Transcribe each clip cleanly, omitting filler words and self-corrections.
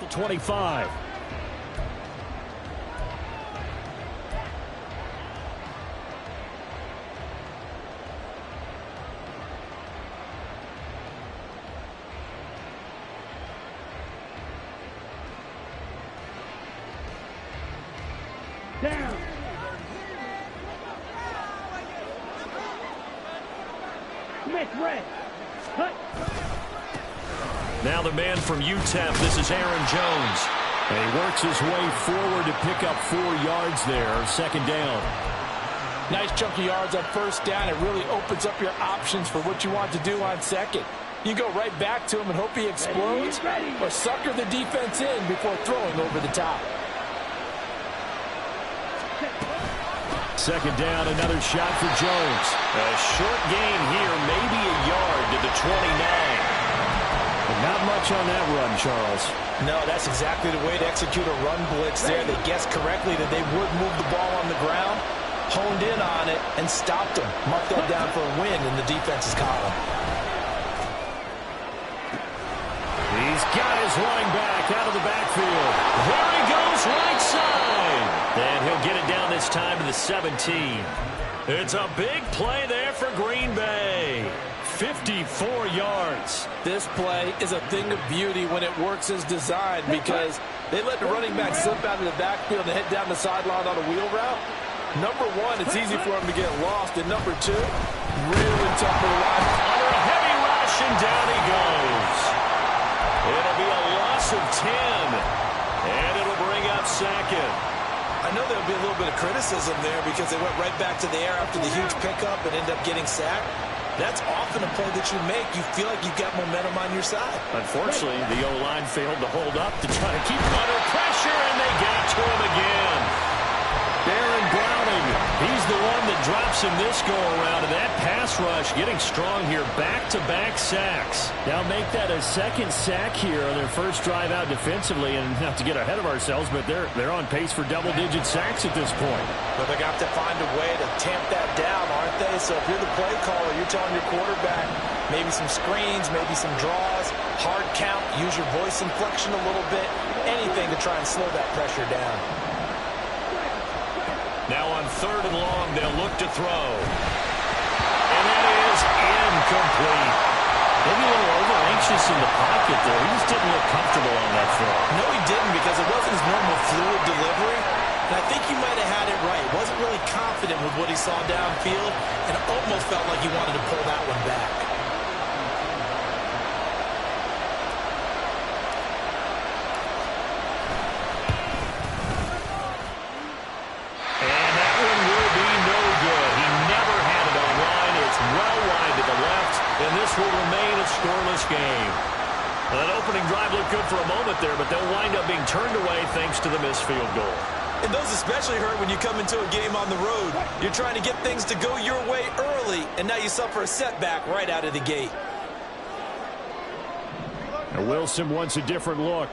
at 25. Down. Smith, red. Cut. Now the man from UTEP, this is Aaron Jones. And he works his way forward to pick up 4 yards there, second down. Nice chunk of yards on first down. It really opens up your options for what you want to do on second. You go right back to him and hope he explodes, or sucker the defense in before throwing over the top. Second down, another shot for Jones. A short gain here, maybe a yard to the 29. But not much on that run, Charles. No, that's exactly the way to execute a run blitz there. They guessed correctly that they would move the ball on the ground, honed in on it, and stopped them. Mark that down for a win in the defense's column. He's got his running back out of the backfield. There he goes, right side. And he'll get it down this time to the 17. It's a big play there for Green Bay. 54 yards. This play is a thing of beauty when it works as designed because they let the running back slip out of the backfield and head down the sideline on a wheel route. Number one, it's easy for him to get lost. And number two, really tough for the line. Under a heavy rush, and down he goes. It'll be a loss of 10. And it'll bring up second. I know there'll be a little bit of criticism there because they went right back to the air after the huge pickup and end up getting sacked. That's often a play that you make. You feel like you've got momentum on your side. Unfortunately, the O-line failed to hold up to try to keep him under pressure, and they got to him again. Baron Browning, he's the one that drops him this go-around, and that pass rush getting strong here. Back-to-back sacks. Now make that a second sack here on their first drive out defensively, and not to get ahead of ourselves, but they're on pace for double-digit sacks at this point. But they're going to have to find a way to tamp that down, aren't they? So if you're the play caller, you're telling your quarterback maybe some screens, maybe some draws, hard count, use your voice inflection a little bit, anything to try and slow that pressure down. Now on third and long, they'll look to throw. And that is incomplete. Maybe a little over-anxious in the pocket there. He just didn't look comfortable on that throw. No, he didn't, because it wasn't his normal fluid delivery. And I think he might have had it right. Wasn't really confident with what he saw downfield, and it almost felt like he wanted to pull that one back. And this will remain a scoreless game. Well, that opening drive looked good for a moment there, but they'll wind up being turned away thanks to the missed field goal. And those especially hurt when you come into a game on the road. You're trying to get things to go your way early, and now you suffer a setback right out of the gate. Now Wilson wants a different look.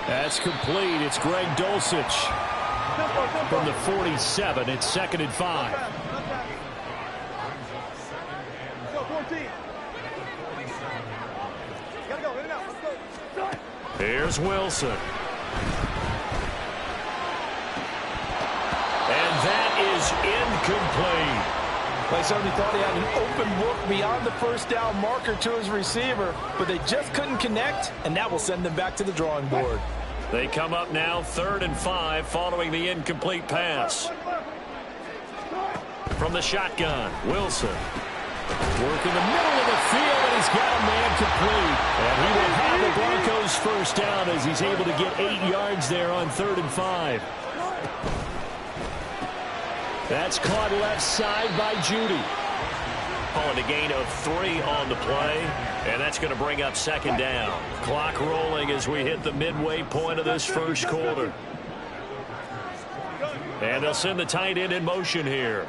That's complete. It's Greg Dulcich. From the 47, it's 2nd and 5. Here's Wilson. And that is incomplete. They certainly thought he had an open look beyond the first down marker to his receiver, but they just couldn't connect, and that will send them back to the drawing board. They come up now 3rd and 5 following the incomplete pass. From the shotgun, Wilson. Work in the middle of the field, and he's got a man complete. And he will have the Broncos first down as he's able to get 8 yards there on 3rd and 5. That's caught left side by Judy. Calling a gain of 3 on the play, and that's going to bring up 2nd down. Clock rolling as we hit the midway point of this first quarter. And they'll send the tight end in motion here.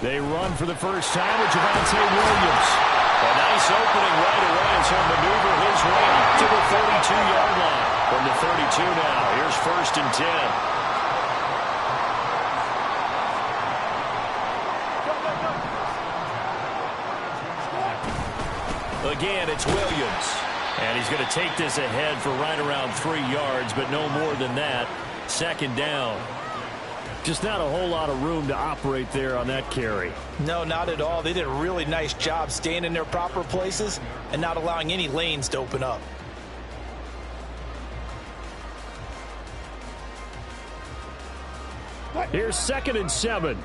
They run for the first time with Javonte Williams. A nice opening right away as he'll maneuver his way to the 32-yard line. From the 32 now, here's 1st and 10. again, it's Williams. And he's going to take this ahead for right around 3 yards, but no more than that. Second down. Just not a whole lot of room to operate there on that carry. No, not at all. They did a really nice job staying in their proper places and not allowing any lanes to open up. Here's 2nd and 7.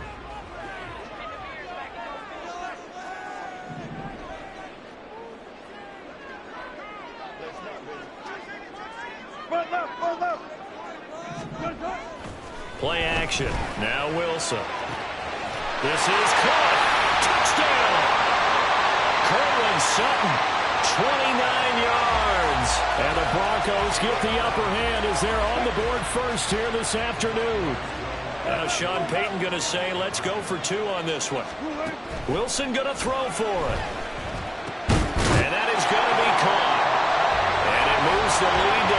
Play action. Now Wilson. This is caught. Touchdown. Cortland Sutton, 29 yards. And the Broncos get the upper hand as they're on the board first here this afternoon. Now Sean Payton going to say, let's go for 2 on this one. Wilson going to throw for it. And that is going to be caught. And it moves the lead to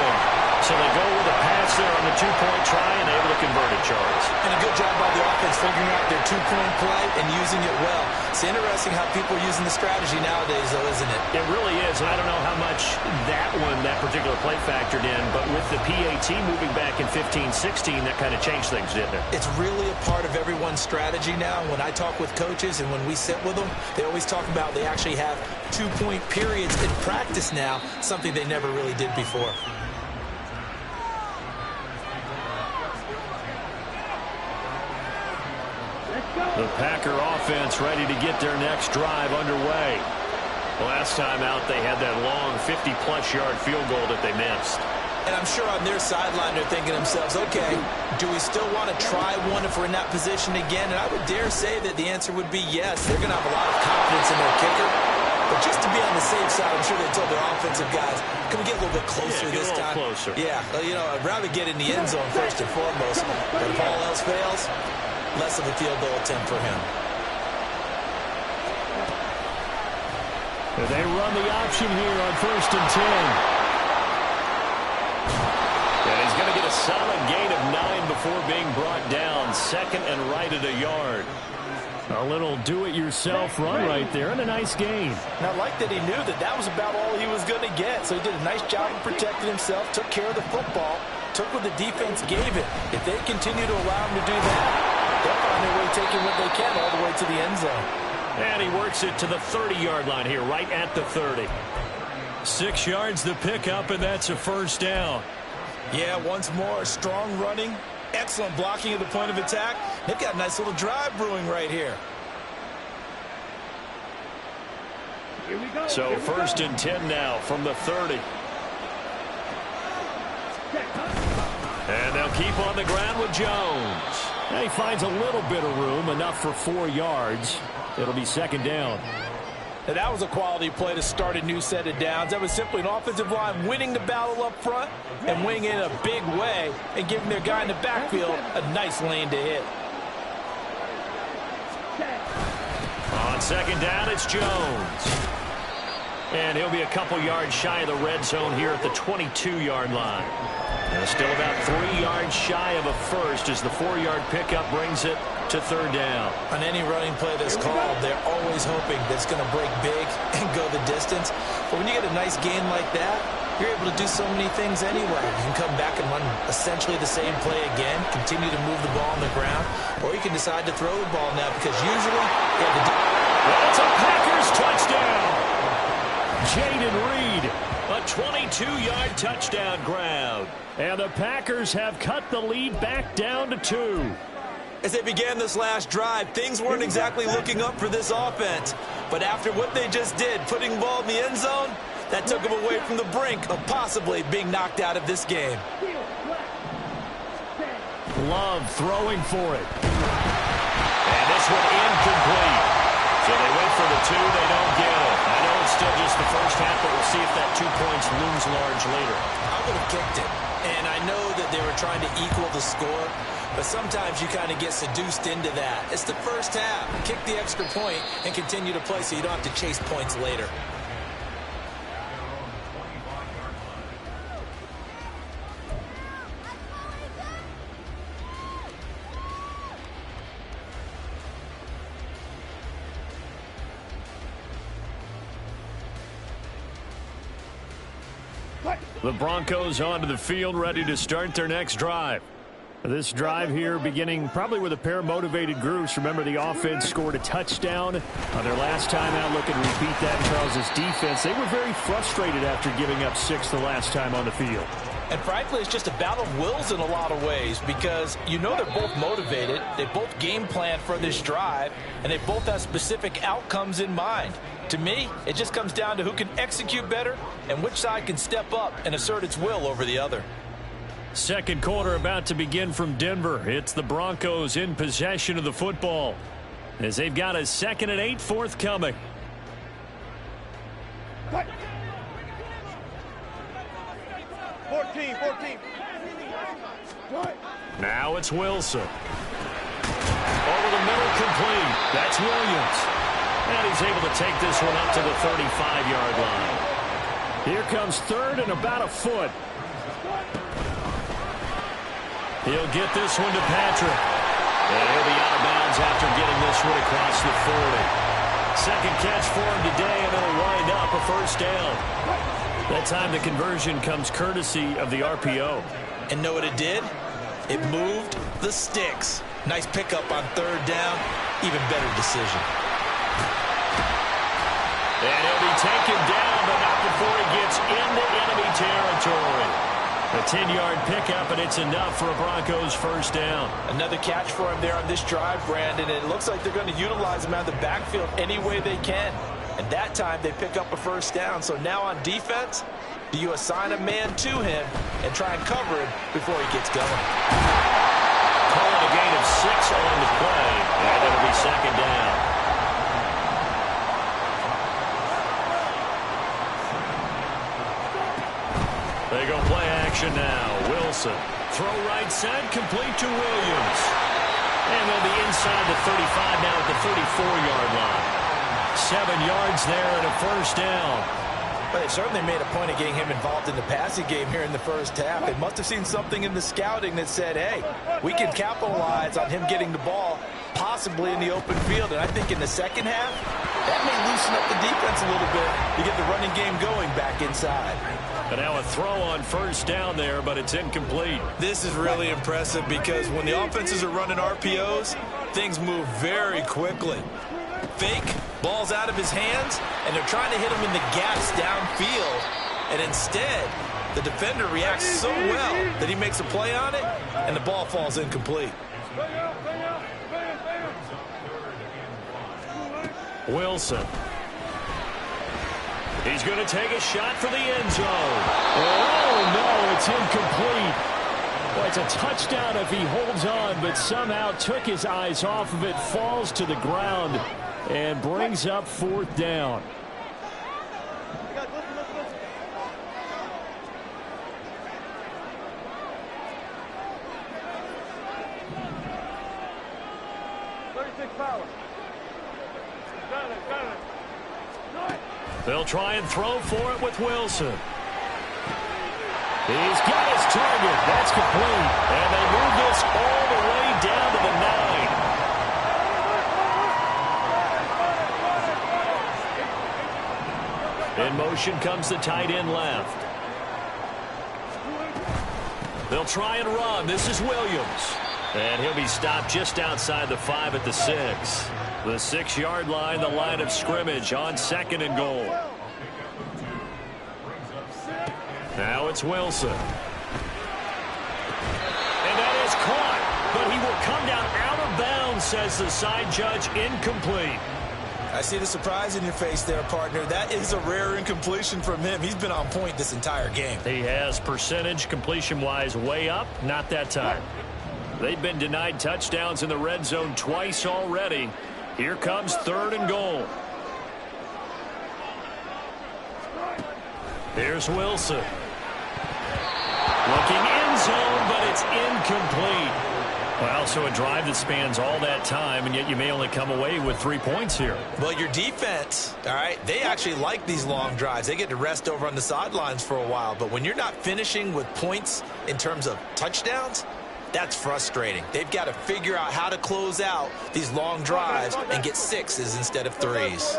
8-0. So they go with a pass there on the 2-point try and able to convert it, Charles. And a good job by the offense figuring out their 2-point play and using it well. It's interesting how people are using the strategy nowadays, though, isn't it? It really is, and I don't know how much that particular play factored in, but with the PAT moving back in 15-16, that kind of changed things, didn't it? It's really a part of everyone's strategy now. When I talk with coaches and when we sit with them, they always talk about they actually have 2-point periods in practice now, something they never really did before. The Packer offense ready to get their next drive underway. Last time out, they had that long 50-plus yard field goal that they missed. And I'm sure on their sideline they're thinking to themselves, okay, do we still want to try one if we're in that position again? And I would dare say that the answer would be yes. They're going to have a lot of confidence in their kicker. But just to be on the safe side, I'm sure they told their offensive guys, can we get a little bit closer this time? Closer. Yeah, you know, I'd rather get in the end zone first and foremost. But if all else fails, less of a field goal attempt for him. They run the option here on 1st and 10. And he's going to get a solid gain of 9 before being brought down. 2nd and right at a yard. A little do-it-yourself run right there and a nice gain. And I like that he knew that that was about all he was going to get. So he did a nice job of protecting himself, took care of the football, took what the defense gave him. If they continue to allow him to do that, they'll find their way taking what they can all the way to the end zone. And he works it to the 30-yard line here, right at the 30. 6 yards the pickup, and that's a first down. Yeah, once more, strong running, excellent blocking at the point of attack. They've got a nice little drive brewing right here. Here we go. So 1st and 10 now from the 30. And they'll keep on the ground with Jones. And he finds a little bit of room, enough for 4 yards. It'll be 2nd down. Now that was a quality play to start a new set of downs. That was simply an offensive line winning the battle up front and winning it in a big way and giving their guy in the backfield a nice lane to hit. On 2nd down, it's Jones. And he'll be a couple yards shy of the red zone here at the 22-yard line. Still about 3 yards shy of a first as the 4-yard pickup brings it to 3rd down. On any running play that's called, they're always hoping that it's going to break big and go the distance. But when you get a nice gain like that, you're able to do so many things anyway. You can come back and run essentially the same play again, continue to move the ball on the ground, or you can decide to throw the ball now because usually you have to do. Well, it's a Packers touchdown. Jaden Reed, a 22-yard touchdown grab. And the Packers have cut the lead back down to 2. As they began this last drive, things weren't exactly looking up for this offense. But after what they just did, putting the ball in the end zone, that took them away from the brink of possibly being knocked out of this game. Love throwing for it. And this one incomplete. So they went for the 2, they don't get it. I know it's still just the first half, but we'll see if that 2 points looms large later. I would have kicked it. And I know that they were trying to equal the score, but sometimes you kind of get seduced into that. It's the first half. Kick the extra point and continue to play so you don't have to chase points later. The Broncos onto the field, ready to start their next drive. This drive here beginning probably with a pair of motivated groups. Remember, the offense scored a touchdown on their last time out. Looking to repeat that in Charles' defense. They were very frustrated after giving up 6 the last time on the field. And frankly, it's just a battle of wills in a lot of ways because you know they're both motivated. They both game plan for this drive, and they both have specific outcomes in mind. To me, it just comes down to who can execute better and which side can step up and assert its will over the other. Second quarter about to begin from Denver. It's the Broncos in possession of the football as they've got a 2nd and 8 forthcoming. Cut. 14. Now it's Wilson. Over the middle, complete. That's Williams. And he's able to take this one up to the 35-yard line. Here comes 3rd and about a foot. He'll get this one to Patrick. And he'll be out of bounds after getting this one across the 40. Second catch for him today, and it'll wind up a first down. That time the conversion comes courtesy of the RPO. And know what it did? It moved the sticks. Nice pickup on 3rd down. Even better decision. And he'll be taken down, but not before he gets into enemy territory. A 10-yard pickup, and it's enough for a Broncos first down. Another catch for him there on this drive, Brandon. It looks like they're going to utilize him out of the backfield any way they can. And that time they pick up a first down. So now on defense, do you assign a man to him and try and cover him before he gets going? Calling a gain of 6 on the play, and it'll be 2nd down. They go play action now. Wilson. Throw right side, complete to Williams. And they'll be inside the 35 now at the 34-yard line. 7 yards there and a first down. But they certainly made a point of getting him involved in the passing game here in the first half. They must have seen something in the scouting that said, hey, we can capitalize on him getting the ball possibly in the open field. And I think in the second half, that may loosen up the defense a little bit to get the running game going back inside. And now a throw on first down there, but it's incomplete. This is really impressive because when the offenses are running RPOs, things move very quickly. Fake, ball's out of his hands, and they're trying to hit him in the gaps downfield. And instead, the defender reacts so well that he makes a play on it, and the ball falls incomplete. Wilson. He's going to take a shot for the end zone. Oh, no, it's incomplete. Well, it's a touchdown if he holds on, but somehow took his eyes off of it, falls to the ground, and brings up 4th down. They'll try and throw for it with Wilson. He's got his target. That's complete. And they move this all the way down to the 9. In motion comes the tight end left. They'll try and run. This is Williams. And he'll be stopped just outside the 5 at the 6. The 6-yard line, the line of scrimmage on 2nd and goal. Now it's Wilson. And that is caught, but he will come down out of bounds, says the side judge, incomplete. I see the surprise in your face there, partner. That is a rare incompletion from him. He's been on point this entire game. He has percentage completion-wise way up, not that time. They've been denied touchdowns in the red zone twice already. Here comes 3rd and goal. Here's Wilson. Looking end zone, but it's incomplete. Well, so a drive that spans all that time, and yet you may only come away with 3 points here. Well, your defense, all right, they actually like these long drives. They get to rest over on the sidelines for a while. But when you're not finishing with points in terms of touchdowns, that's frustrating. They've got to figure out how to close out these long drives and get 6s instead of 3s.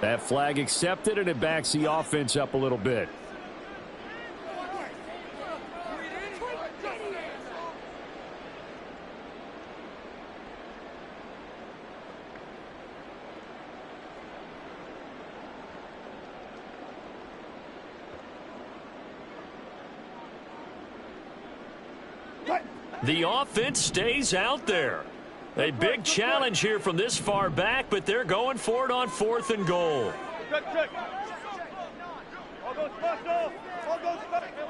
That flag accepted, and it backs the offense up a little bit. The offense stays out there. A big challenge here from this far back, but they're going for it on 4th and goal. Check. All goes special. All goes special.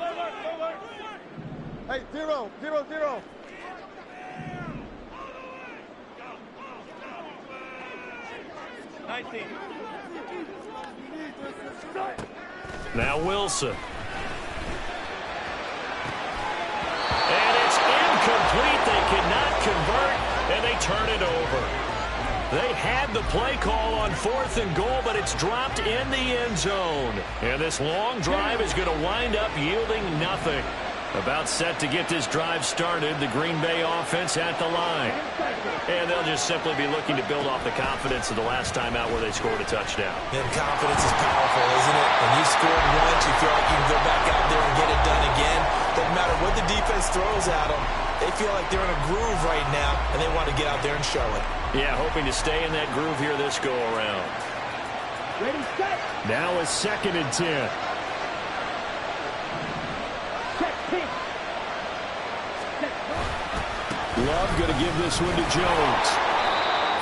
Hey, 0-0-0. Now Wilson. And it's incomplete. They cannot convert, and they turn it over. They had the play call on 4th and goal, but it's dropped in the end zone. And this long drive is going to wind up yielding nothing. About set to get this drive started, the Green Bay offense at the line. And they'll just simply be looking to build off the confidence of the last time out where they scored a touchdown. And confidence is powerful, isn't it? When you scored once, you feel like you can go back out there and get it done again. Doesn't matter what the defense throws at them. They feel like they're in a groove right now, and they want to get out there and show it. Yeah, hoping to stay in that groove here this go-around. Ready, set. Now a 2nd and 10. Love going to give this one to Jones.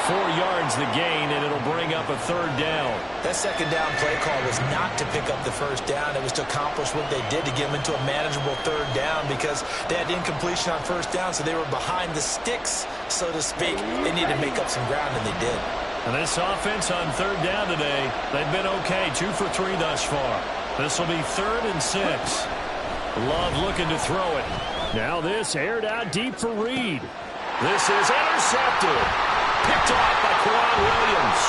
4 yards the gain, and it'll bring up a 3rd down. That 2nd down play call was not to pick up the 1st down. It was to accomplish what they did to get them into a manageable 3rd down because they had incompletion on 1st down, so they were behind the sticks, so to speak. They needed to make up some ground, and they did. And this offense on 3rd down today, they've been okay, 2 for 3 thus far. This will be 3rd and 6. Love looking to throw it. Now this aired out deep for Reed. This is intercepted. Picked off by Quan Williams.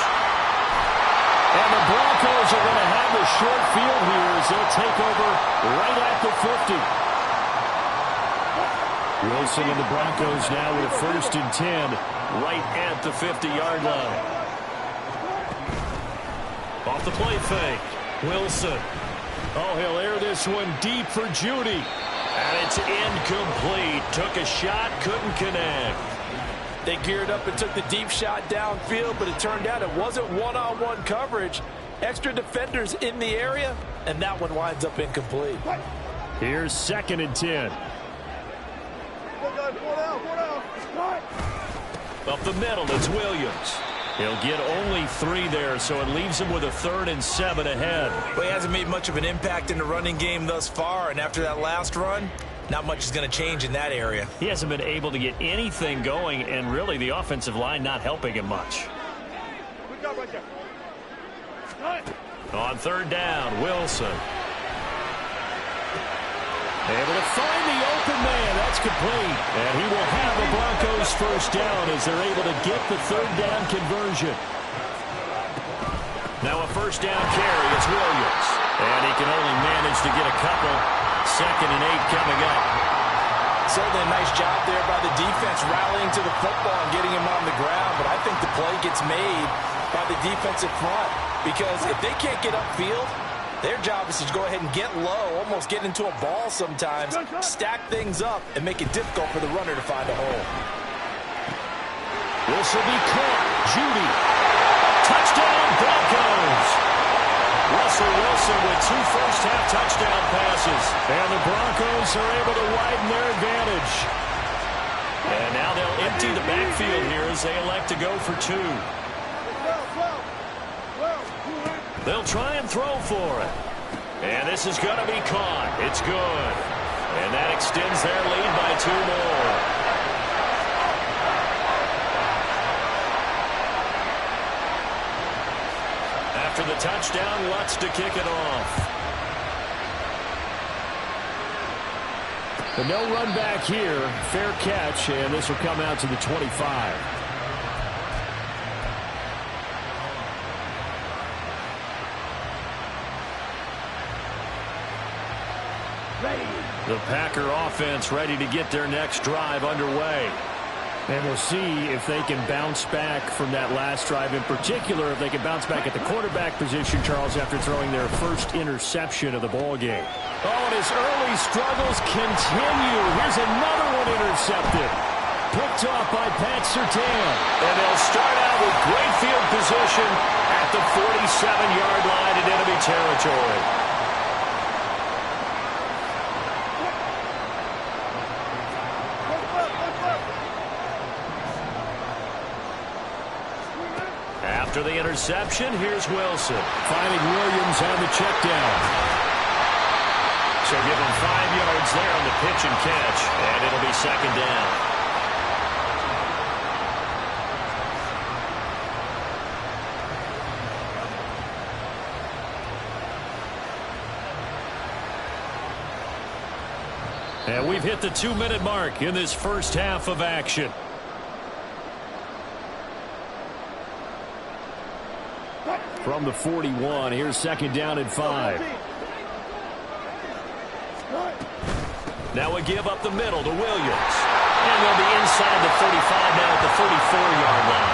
And the Broncos are going to have the short field here as they'll take over right at the 50. Wilson and the Broncos now with a 1st and 10 right at the 50-yard line. Off the play fake. Wilson. Oh, he'll air this one deep for Judy. And it's incomplete. Took a shot, couldn't connect. They geared up and took the deep shot downfield, but it turned out it wasn't one-on-one coverage. Extra defenders in the area, and that one winds up incomplete. Here's 2nd and 10. Up the middle, it's Williams. He'll get only 3 there, so it leaves him with a 3rd and 7 ahead. Well, he hasn't made much of an impact in the running game thus far, and after that last run, not much is going to change in that area. He hasn't been able to get anything going, and really the offensive line not helping him much. Good job right there. On 3rd down, Wilson. Able to find the open man. That's complete. And he will have the Broncos 1st down as they're able to get the 3rd down conversion. Now a 1st down carry. It's Williams. And he can only manage to get a couple. 2nd and 8 coming up. Certainly a nice job there by the defense rallying to the football and getting him on the ground. But I think the play gets made by the defensive front because if they can't get upfield, their job is to go ahead and get low, almost get into a ball sometimes, stack things up, and make it difficult for the runner to find a hole. This will be caught. Judy. Touchdown, Broncos. Russell Wilson with 2 first-half touchdown passes. And the Broncos are able to widen their advantage. And now they'll empty the backfield here as they elect to go for 2. They'll try and throw for it. And this is going to be caught. It's good. And that extends their lead by 2 more. After the touchdown, Lutz to kick it off. But no run back here. Fair catch, and this will come out to the 25. The Packer offense ready to get their next drive underway. And we'll see if they can bounce back from that last drive, in particular, if they can bounce back at the quarterback position, Charles, after throwing their first interception of the ball game. Oh, and his early struggles continue. Here's another one intercepted. Picked off by Pat Surtain. And they'll start out with great field position at the 47-yard line in enemy territory. After the interception, here's Wilson. Finding Williams on the check down. So give him 5 yards there on the pitch and catch, and it'll be second down. And we've hit the 2-minute mark in this first half of action. From the 41, here's second down and 5. Now we give up the middle to Williams. And they'll be inside the 35 now at the 34-yard line.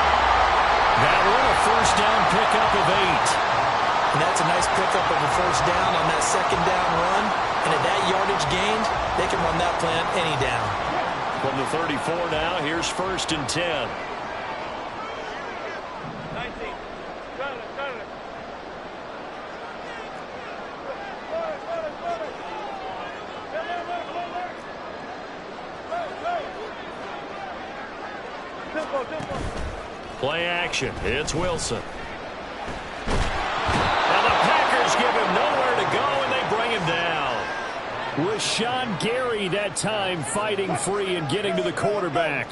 That one, a first down pickup of 8. And that's a nice pickup of a first down on that second down run. And at that yardage gained, they can run that plan any down. From the 34 now, here's first and 10. Play action. It's Wilson. And the Packers give him nowhere to go, and they bring him down. Rashawn Gary that time fighting free and getting to the quarterback.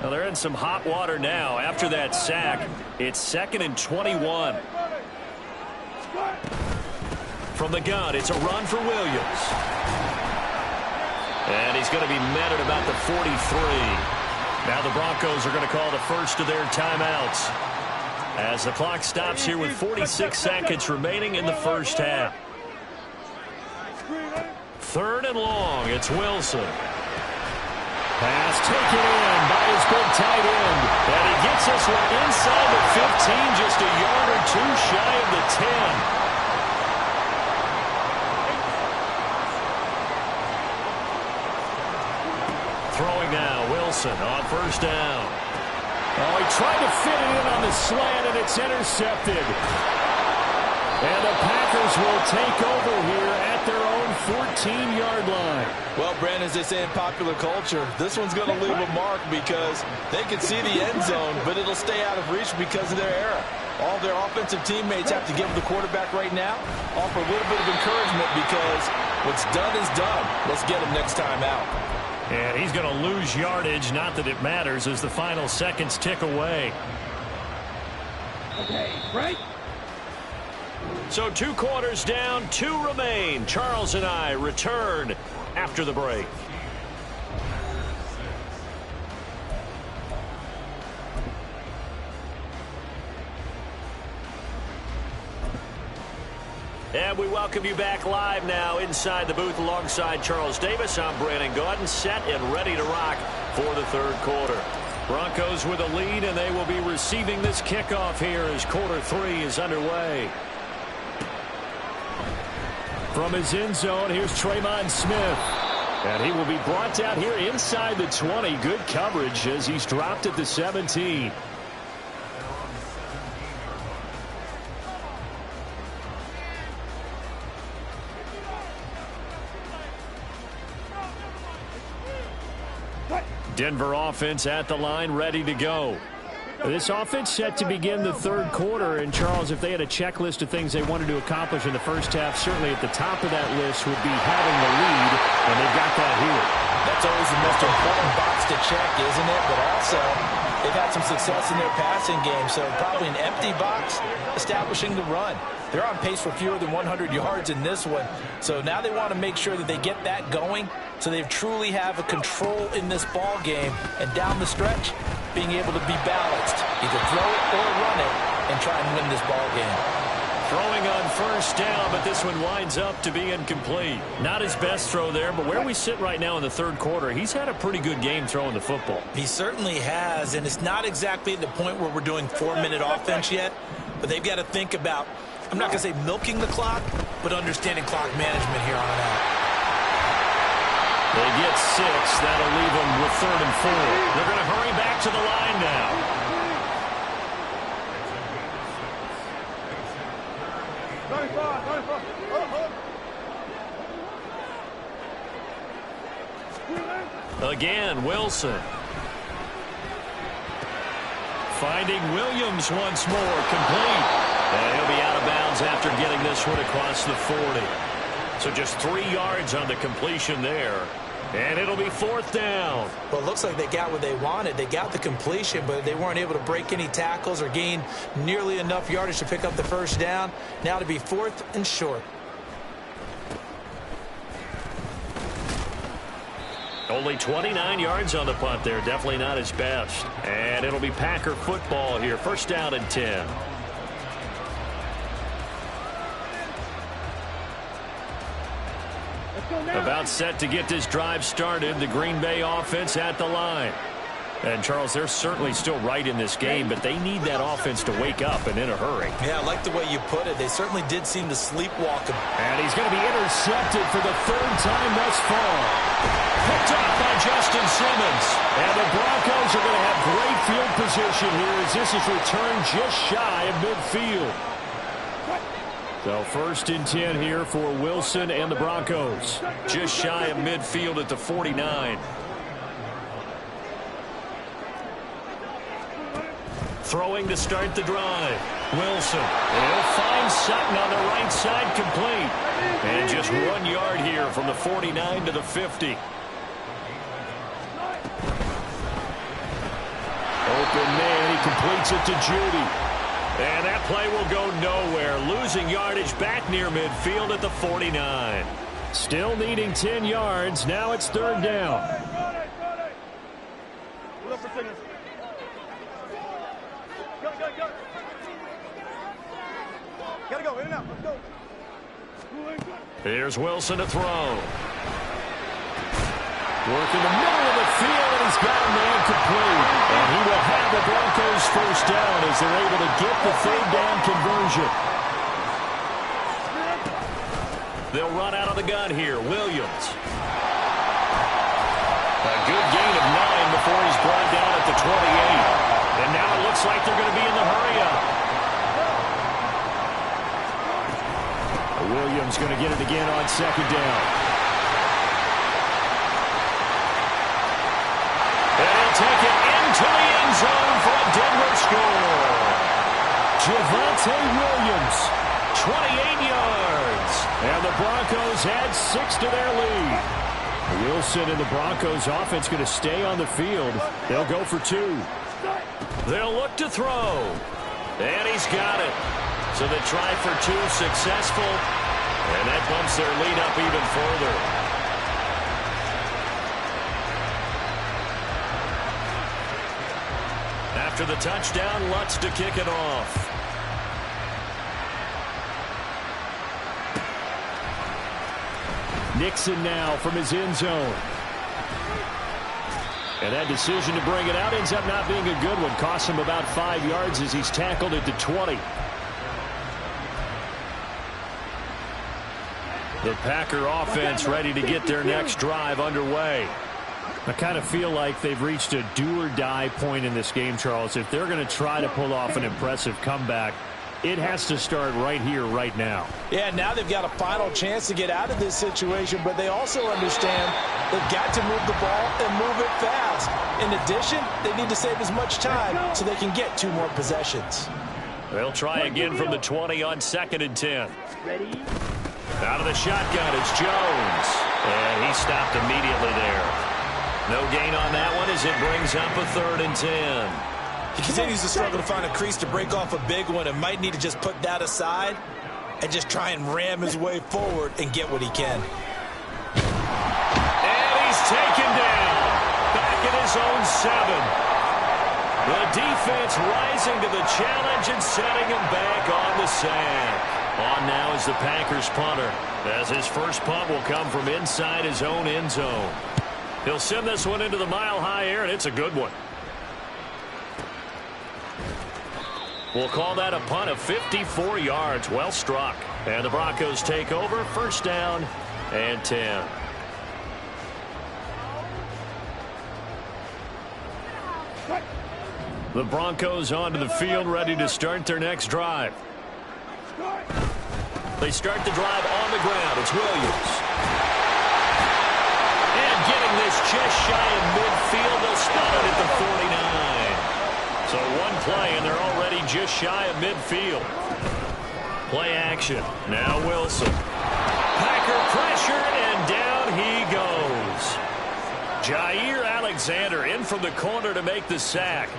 Now they're in some hot water now after that sack. It's second and 21. From the gun, it's a run for Williams. And he's going to be met at about the 43. Now the Broncos are going to call the first of their timeouts as the clock stops here with 46 seconds remaining in the first half. Third and long, it's Wilson. Pass taken in by his big tight end. And he gets this one inside the 15, just a yard or two shy of the 10. Throwing now, Wilson on first down. Oh, he tried to fit it in on the slant, and it's intercepted. And the Packers will take over here at their own 14-yard line. Well, Brandon, as they say in popular culture, this one's going to leave a mark because they can see the end zone, but it'll stay out of reach because of their error. All their offensive teammates have to give the quarterback right now, offer a little bit of encouragement because what's done is done. Let's get him next time out. And he's going to lose yardage, not that it matters, as the final seconds tick away. Okay, right? So 2 quarters down, 2 remain. Charles and I return after the break. And we welcome you back live now inside the booth alongside Charles Davis. I'm Brandon Gaudin, set and ready to rock for the third quarter. Broncos with a lead, and they will be receiving this kickoff here as quarter 3 is underway. From his end zone, here's Tremon Smith. And he will be brought down here inside the 20. Good coverage as he's dropped at the 17. Denver offense at the line, ready to go. This offense set to begin the third quarter. And, Charles, if they had a checklist of things they wanted to accomplish in the first half, certainly at the top of that list would be having the lead, and they've got that here. That's always the most important box to check, isn't it? But also, they've had some success in their passing game, so probably an empty box establishing the run. They're on pace for fewer than 100 yards in this one. So now they want to make sure that they get that going so they truly have a control in this ball game. And down the stretch, being able to be balanced. Either throw it or run it and try and win this ball game. Throwing on first down, but this one winds up to be incomplete. Not his best throw there, but where we sit right now in the third quarter, he's had a pretty good game throwing the football. He certainly has, and it's not exactly at the point where we're doing 4-minute offense yet, but they've got to think about, I'm not going to say milking the clock, but understanding clock management here on out. They get 6. That'll leave them with 3rd and 4. They're going to hurry back to the line now. 95. Again, Wilson. Finding Williams once more, complete. And he'll be out of bounds after getting this one across the 40. So just 3 yards on the completion there. And it'll be 4th down. Well, it looks like they got what they wanted. They got the completion, but they weren't able to break any tackles or gain nearly enough yardage to pick up the first down. Now to be 4th and short. Only 29 yards on the punt there. Definitely not his best. And it'll be Packer football here. 1st down and 10. About set to get this drive started. The Green Bay offense at the line. And, Charles, they're certainly still right in this game, but they need that offense to wake up and in a hurry. Yeah, I like the way you put it. They certainly did seem to sleepwalk him. And he's going to be intercepted for the 3rd time thus far. Picked up by Justin Simmons. And the Broncos are going to have great field position here as this is returned just shy of midfield. So 1st and 10 here for Wilson and the Broncos. Just shy of midfield at the 49. Throwing to start the drive. Wilson. He'll find Sutton on the right side, complete. And just 1 yard here from the 49 to the 50. Open man. He completes it to Judy. And that play will go nowhere. Losing yardage back near midfield at the 49. Still needing 10 yards. Now it's 3rd down. Gotta go, in and out, let's go. Here's Wilson to throw. Work in the middle of the field, and he's got a man complete. And he will have the Broncos 1st down as they're able to get the 3rd down conversion. They'll run out of the gun here. Williams. A good gain of 9 before he's brought down at the 28. And now it looks like they're going to be in the hurry-up. Williams going to get it again on 2nd down. And he'll take it into the end zone for a Denver score. Javonte Williams, 28 yards. And the Broncos add 6 to their lead. Wilson and the Broncos offense going to stay on the field. They'll go for 2. They'll look to throw. And he's got it. So the try for 2 successful. And that bumps their lead up even further. After the touchdown, Lutz to kick it off. Nixon now from his end zone. And that decision to bring it out ends up not being a good one. Costs him about 5 yards as he's tackled at the 20. The Packer offense ready to get their next drive underway. I kind of feel like they've reached a do-or-die point in this game, Charles. If they're going to try to pull off an impressive comeback, it has to start right here, right now. Yeah, now they've got a final chance to get out of this situation, but they also understand they've got to move the ball and move it fast. In addition, they need to save as much time so they can get 2 more possessions. They'll try again from the 20 on 2nd and 10. Ready? Out of the shotgun, it's Jones. And he stopped immediately there. No gain on that one as it brings up a 3rd and 10. He continues to struggle to find a crease to break off a big one and might need to just put that aside and just try and ram his way forward and get what he can. And he's taken down. Back at his own 7. The defense rising to the challenge and setting him back on the sack. On now is the Packers punter, as his first punt will come from inside his own end zone. He'll send this one into the mile-high air, and it's a good one. We'll call that a punt of 54 yards. Well struck. And the Broncos take over. First down and 10. The Broncos onto the field, ready to start their next drive. They start the drive on the ground. It's Williams. And getting this just shy of midfield. They'll spot it at the 49. So one play, and they're already just shy of midfield. Play action. Now Wilson. Packer pressure, and down he goes. Jair Alexander in from the corner to make the sack.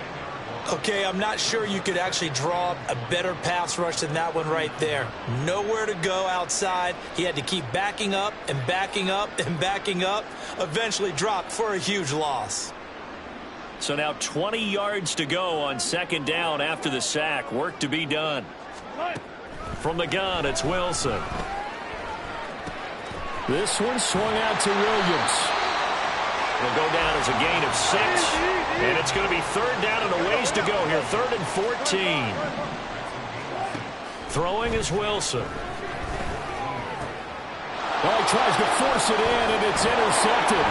Okay, I'm not sure you could actually draw a better pass rush than that one right there. Nowhere to go outside. He had to keep backing up and backing up and backing up. Eventually dropped for a huge loss. So now 20 yards to go on second down after the sack. Work to be done. From the gun, it's Wilson. This one swung out to Williams. It'll go down as a gain of 6. And it's going to be third down and a ways to go here. 3rd and 14. Throwing is Wilson. Well, he tries to force it in, and it's intercepted.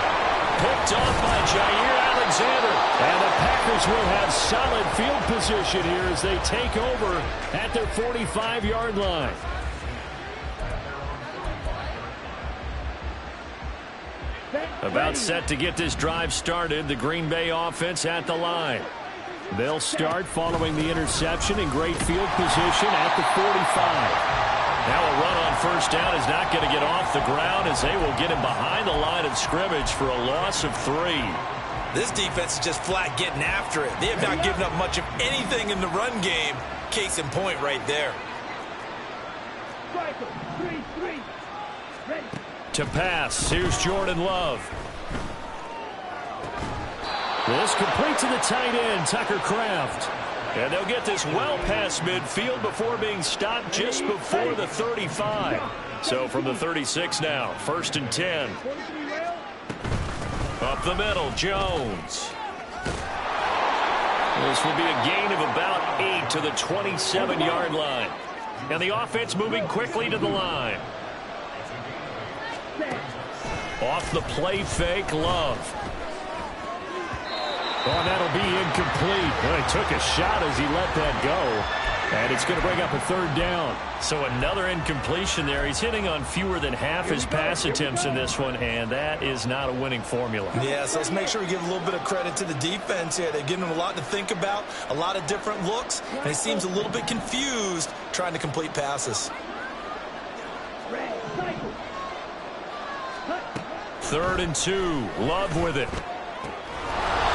Picked off by Jair Alexander. And the Packers will have solid field position here as they take over at their 45-yard line. About set to get this drive started. The Green Bay offense at the line. They'll start following the interception in great field position at the 45. Now a run on first down is not going to get off the ground as they will get him behind the line of scrimmage for a loss of 3. This defense is just flat getting after it. They have not given up much of anything in the run game. Case in point right there. To pass, here's Jordan Love. This complete to the tight end, Tucker Kraft. And they'll get this well past midfield before being stopped just before the 35. So from the 36 now, 1st and 10. Up the middle, Jones. This will be a gain of about 8 to the 27-yard line. And the offense moving quickly to the line. Off the play fake, Love. Oh, and that'll be incomplete. Well, he took a shot as he let that go. And it's going to bring up a 3rd down. So another incompletion there. He's hitting on fewer than half his pass attempts in this one, and that is not a winning formula. Yeah, so let's make sure we give a little bit of credit to the defense here. They've given him a lot to think about, a lot of different looks, and he seems a little bit confused trying to complete passes. 3rd and 2. Love with it.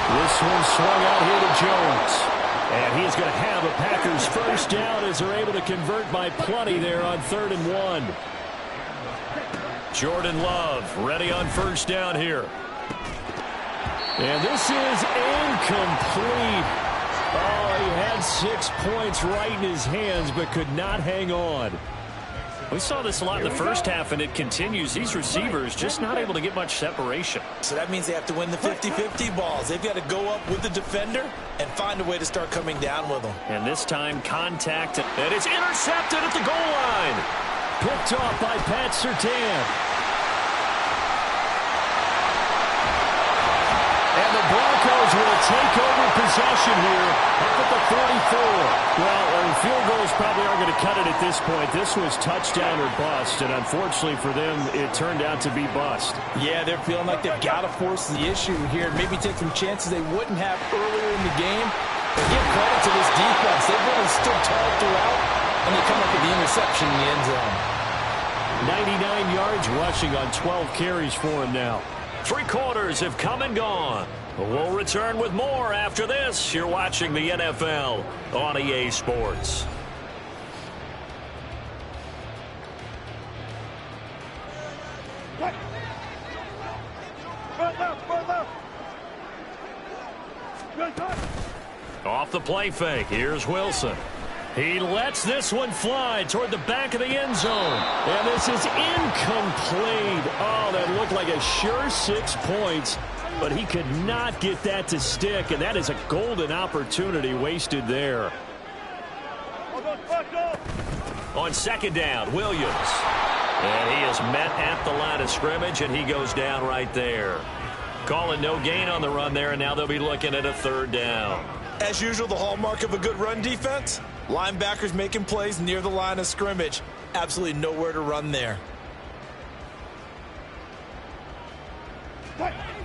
This one swung out here to Jones. And he's going to have a Packers first down as they're able to convert by plenty there on 3rd and 1. Jordan Love ready on first down here. And this is incomplete. Oh, he had 6 points right in his hands but could not hang on. We saw this a lot in the first half, and it continues. These receivers just not able to get much separation. So that means they have to win the 50-50 balls. They've got to go up with the defender and find a way to start coming down with them. And this time, contact, and it's intercepted at the goal line. Picked off by Pat Surtain. And the Broncos will take over possession here up at the 44. Well, field goals probably aren't going to cut it at this point. This was touchdown or bust, and unfortunately for them, it turned out to be bust. Yeah, they're feeling like they've got to force the issue here. Maybe take some chances they wouldn't have earlier in the game. But give credit to this defense. They've really stood tall throughout, and they come up with the interception in the end zone. 99 yards rushing on 12 carries for him now. 3 quarters have come and gone. We'll return with more after this. You're watching the NFL on EA Sports. Off the play fake, here's Wilson. He lets this one fly toward the back of the end zone. And this is incomplete. Oh, that looked like a sure 6 points. But he could not get that to stick. And that is a golden opportunity wasted there. On second down, Williams. And he is met at the line of scrimmage, and he goes down right there. Calling no gain on the run there, and now they'll be looking at a third down. As usual, the hallmark of a good run defense, linebackers making plays near the line of scrimmage. Absolutely nowhere to run there.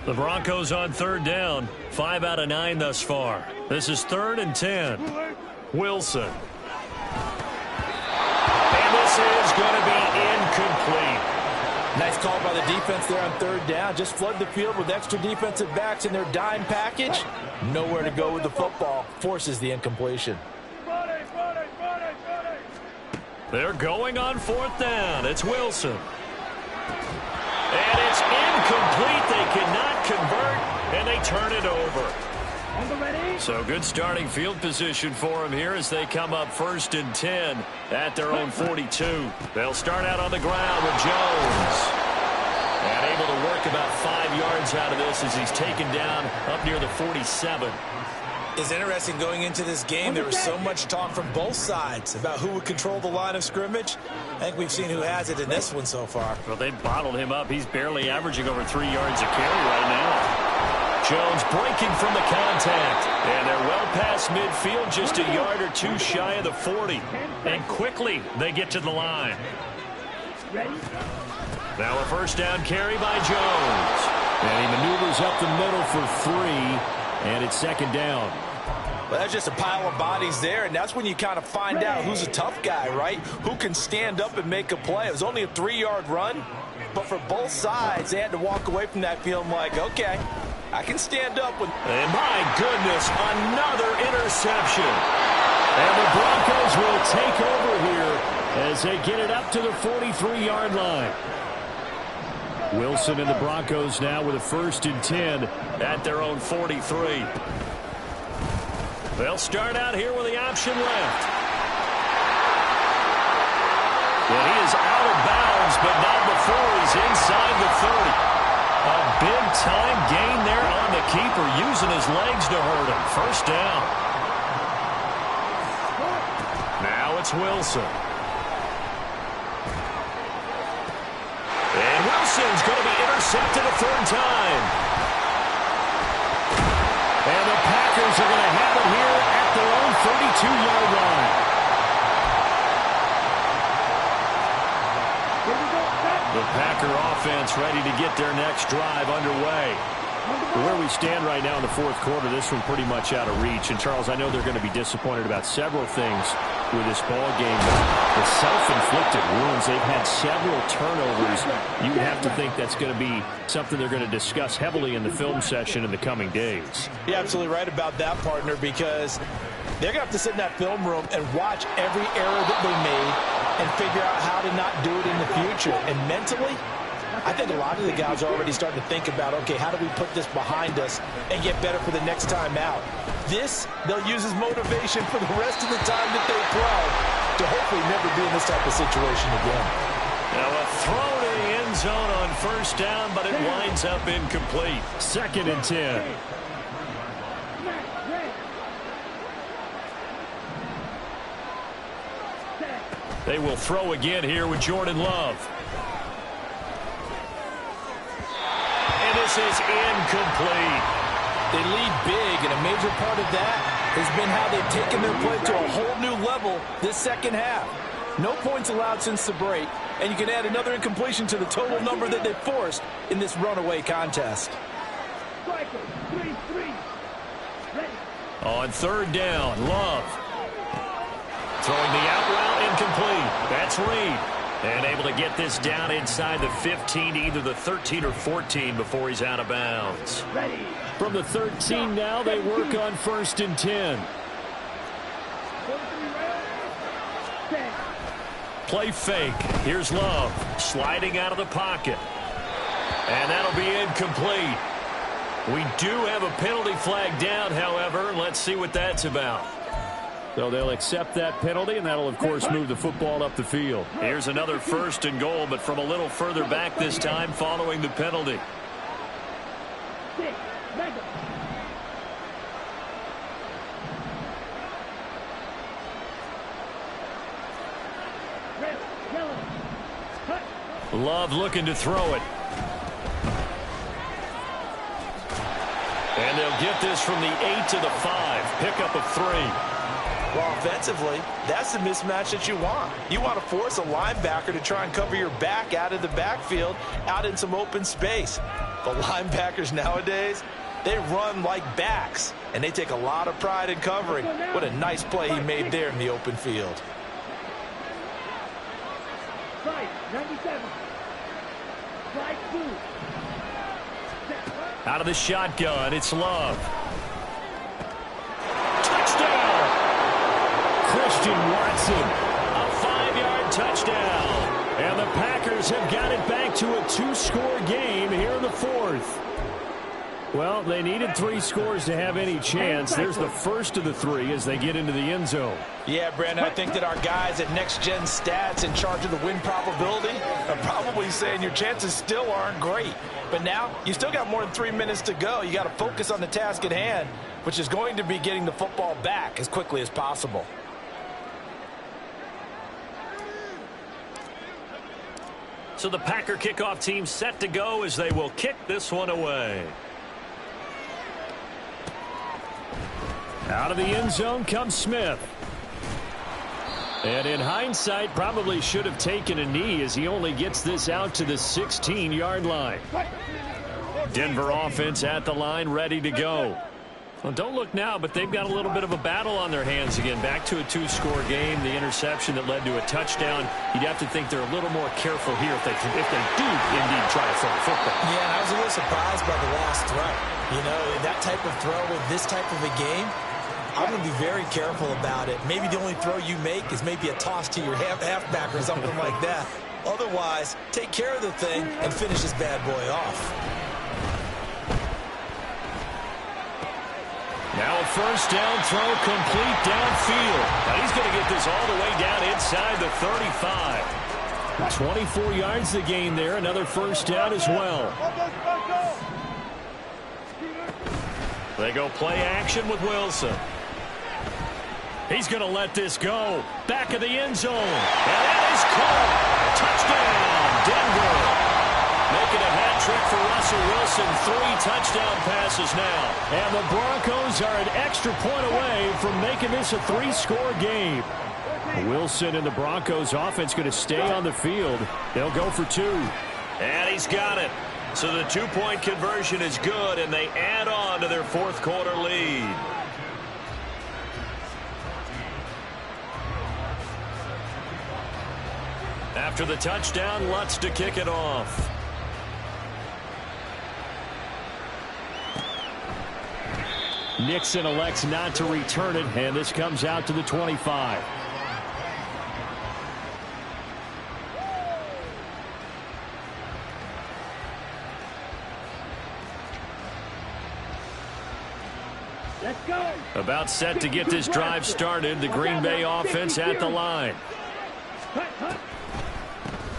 The Broncos on third down, 5 out of 9 thus far. This is 3rd and 10. Wilson. And this is going to be incomplete. Nice call by the defense there on third down. Just flood the field with extra defensive backs in their dime package. Nowhere to go with the football. Forces the incompletion. They're going on 4th down. It's Wilson. And it's incomplete. They cannot convert, and they turn it over. So good starting field position for them here as they come up 1st and 10 at their own 42. They'll start out on the ground with Jones. And able to work about 5 yards out of this as he's taken down up near the 47. It's interesting going into this game. There was so much talk from both sides about who would control the line of scrimmage. I think we've seen who has it in this one so far. Well, they bottled him up. He's barely averaging over 3 yards a carry right now. Jones breaking from the contact. And they're well past midfield, just a yard or two shy of the 40. And quickly they get to the line. Now a first down carry by Jones. And he maneuvers up the middle for 3. And it's 2nd down. Well, that's just a pile of bodies there, and that's when you kind of find out who's a tough guy, right? Who can stand up and make a play. It was only a 3-yard run, but for both sides, they had to walk away from that feeling like, okay, I can stand up with. And my goodness, another interception. And the Broncos will take over here as they get it up to the 43-yard line. Wilson and the Broncos now with a 1st and 10 at their own 43. They'll start out here with the option left. And he is out of bounds, but not before he's inside the 30. A big-time gain there on the keeper, using his legs to hurt him. First down. Now it's Wilson. And Wilson's going to be intercepted a 3rd time. And the Packers are going to have it here at their own 32-yard line. The Packer offense ready to get their next drive underway. Where we stand right now in the 4th quarter, this one pretty much out of reach. And, Charles, I know they're going to be disappointed about several things with this ball game, but the self-inflicted wounds, they've had several turnovers. You would have to think that's going to be something they're going to discuss heavily in the film session in the coming days. You're absolutely right about that, partner, because they're going to have to sit in that film room and watch every error that they made and figure out how to not do it in the future. And mentally, I think a lot of the guys are already starting to think about, okay, how do we put this behind us and get better for the next time out? This, they'll use as motivation for the rest of the time that they play to hopefully never be in this type of situation again. Now a throw to the end zone on 1st down, but it winds up incomplete. 2nd and 10. They will throw again here with Jordan Love. And this is incomplete. They lead big, and a major part of that has been how they've taken their play to a whole new level this second half. No points allowed since the break, and you can add another incompletion to the total number that they forced in this runaway contest. On 3rd down, Love. Throwing the out route incomplete. That's Reed. And able to get this down inside the 15 to either the 13 or 14 before he's out of bounds. From the 13 now, they work on 1st and 10. Play fake. Here's Love sliding out of the pocket. And that'll be incomplete. We do have a penalty flag down, however. Let's see what that's about. So they'll accept that penalty, and that'll, of course, move the football up the field. Here's another 1st and goal, but from a little further back this time following the penalty. Love looking to throw it. And they'll get this from the 8 to the 5. Pickup of 3. Well, offensively, that's the mismatch that you want. You want to force a linebacker to try and cover your back out of the backfield, out in some open space. The linebackers nowadays, they run like backs, and they take a lot of pride in covering. What a nice play he made there in the open field. 97. Out of the shotgun, it's Love. Touchdown! Christian Watson, a 5-yard touchdown. And the Packers have got it back to a 2-score game here in the 4th. Well, they needed 3 scores to have any chance. There's the first of the 3 as they get into the end zone. Yeah, Brandon, I think that our guys at Next Gen Stats in charge of the win probability are probably saying your chances still aren't great. But now you still got more than 3 minutes to go. You got to focus on the task at hand, which is going to be getting the football back as quickly as possible. So the Packer kickoff team set to go as they will kick this one away. Out of the end zone comes Smith. And in hindsight, probably should have taken a knee as he only gets this out to the 16-yard line. Denver offense at the line, ready to go. Well, don't look now, but they've got a little bit of a battle on their hands again. Back to a 2-score game. The interception that led to a touchdown. You'd have to think they're a little more careful here if they do indeed try to throw the football. Yeah, and I was a little surprised by the last throw. You know, that type of throw with this type of a game, I'm going to be very careful about it. Maybe the only throw you make is maybe a toss to your halfback or something like that. Otherwise, take care of the thing and finish this bad boy off. Now a first down throw complete downfield. Now he's going to get this all the way down inside the 35. 24 yards the gain there. Another first down as well. They go play action with Wilson. He's going to let this go. Back of the end zone. And that is caught. Touchdown, Denver. Making a hat trick for Russell Wilson. 3 touchdown passes now. And the Broncos are an extra point away from making this a 3-score game. Wilson and the Broncos offense going to stay on the field. They'll go for 2. And he's got it. So the 2-point conversion is good, and they add on to their 4th quarter lead. After the touchdown, Lutz to kick it off. Nixon elects not to return it, and this comes out to the 25. Let's go. About set to get this drive started. The Green Bay offense at the line.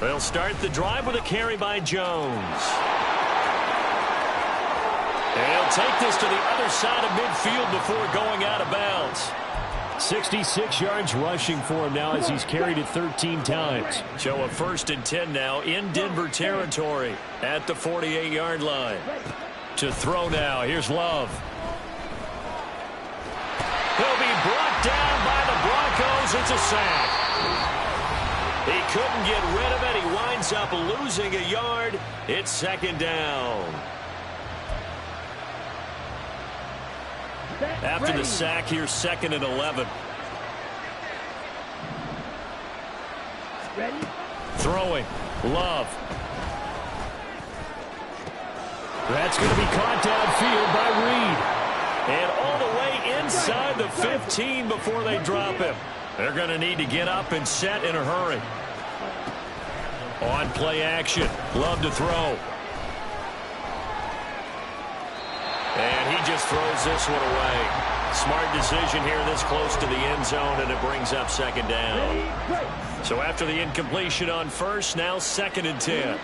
They'll start the drive with a carry by Jones. And he'll take this to the other side of midfield before going out of bounds. 66 yards rushing for him now as he's carried it 13 times. So a 1st and 10 now in Denver territory at the 48-yard line. To throw now. Here's Love. He'll be brought down by the Broncos. It's a sack. He couldn't get rid of it. He winds up losing a yard. It's 2nd down. After the sack, here's 2nd and 11. Ready? Throwing. Love. That's going to be caught downfield by Reed. And all the way inside the 15 before they drop him. They're going to need to get up and set in a hurry. On play action. Love to throw. Davis throws this one away. Smart decision here this close to the end zone, and it brings up second down. So after the incompletion on first, now 2nd and 10.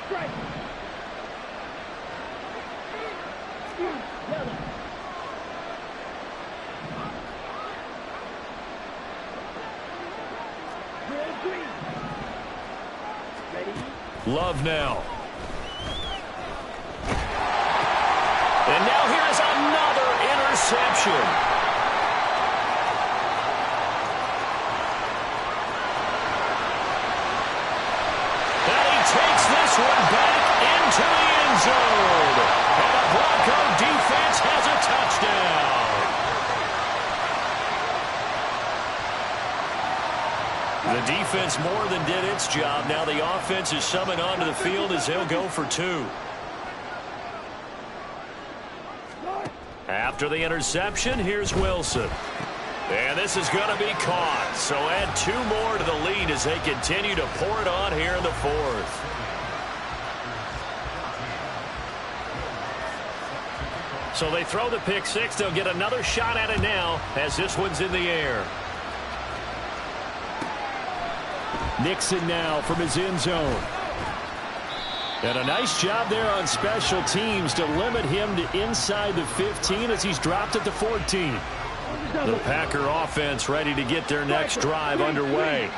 Love now. And now here's another interception. And he takes this one back into the end zone. And the Bronco defense has a touchdown. The defense more than did its job. Now the offense is summoned onto the field as they'll go for 2. After the interception, here's Wilson. And this is going to be caught. So add 2 more to the lead as they continue to pour it on here in the 4th. So they throw the pick 6. They'll get another shot at it now as this one's in the air. Nixon now from his end zone. And a nice job there on special teams to limit him to inside the 15 as he's dropped at the 14. The Packer offense ready to get their next drive underway.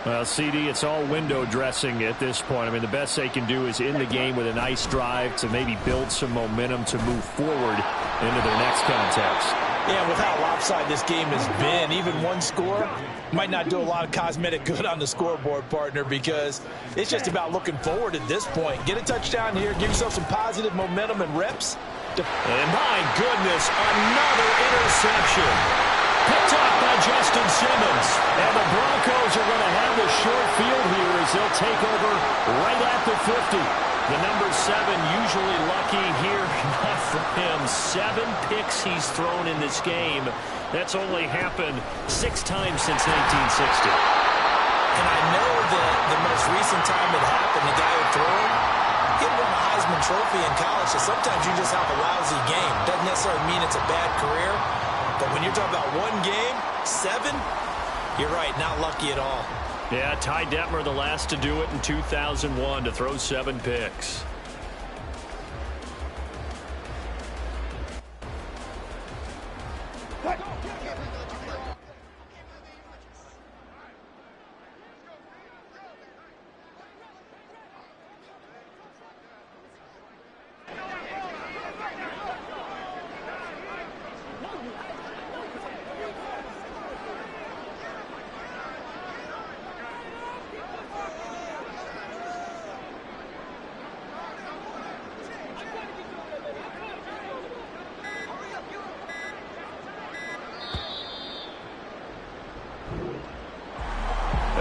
Well, CD, it's all window dressing at this point. I mean, the best they can do is end the game with a nice drive to maybe build some momentum to move forward into their next contest. Yeah, with how lopsided this game has been, even one score might not do a lot of cosmetic good on the scoreboard, partner, because it's just about looking forward at this point. Get a touchdown here, give yourself some positive momentum and reps. And my goodness, another interception. Picked off by Justin Simmons. And the Broncos are going to have the short field here as they'll take over right at the 50. The number 7 usually lucky here. Not for him. 7 picks he's thrown in this game. That's only happened 6 times since 1960. And I know that the most recent time it happened, the guy who threw him, he won a Heisman Trophy in college. So sometimes you just have a lousy game. Doesn't necessarily mean it's a bad career. But when you're talking about one game, 7, you're right, not lucky at all. Yeah, Ty Detmer, the last to do it in 2001, to throw 7 picks.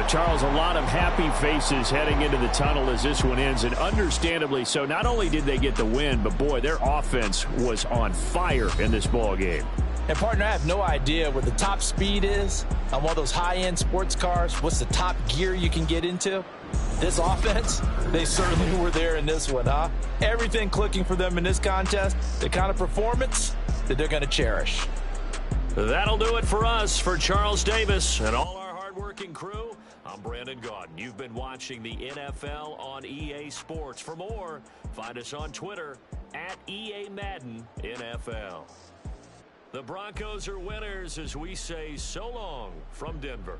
Charles, a lot of happy faces heading into the tunnel as this one ends, and understandably so. Not only did they get the win, but boy, their offense was on fire in this ball game. And partner, I have no idea what the top speed is on one of those high-end sports cars. What's the top gear you can get into? This offense, they certainly were there in this one, huh? Everything clicking for them in this contest, the kind of performance that they're going to cherish. That'll do it for us. For Charles Davis and all our hardworking crew, I'm Brandon Gaudin. You've been watching the NFL on EA Sports. For more, find us on Twitter at EA Madden NFL. The Broncos are winners as we say so long from Denver.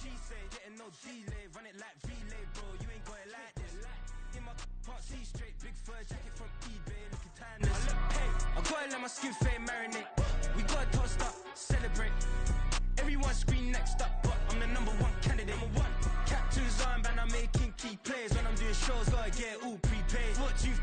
she say, getting no delay, run it like relay, bro. You ain't got it like this. In my can't see straight, big fur jacket from eBay, looking timeless. Hey, I gotta let my skin fade marinate. We gotta toast up, celebrate. Everyone scream next up, but I'm the #1 candidate. #1 captain's armband, I'm making key plays when I'm doing shows. Gotta get all prepaid. What you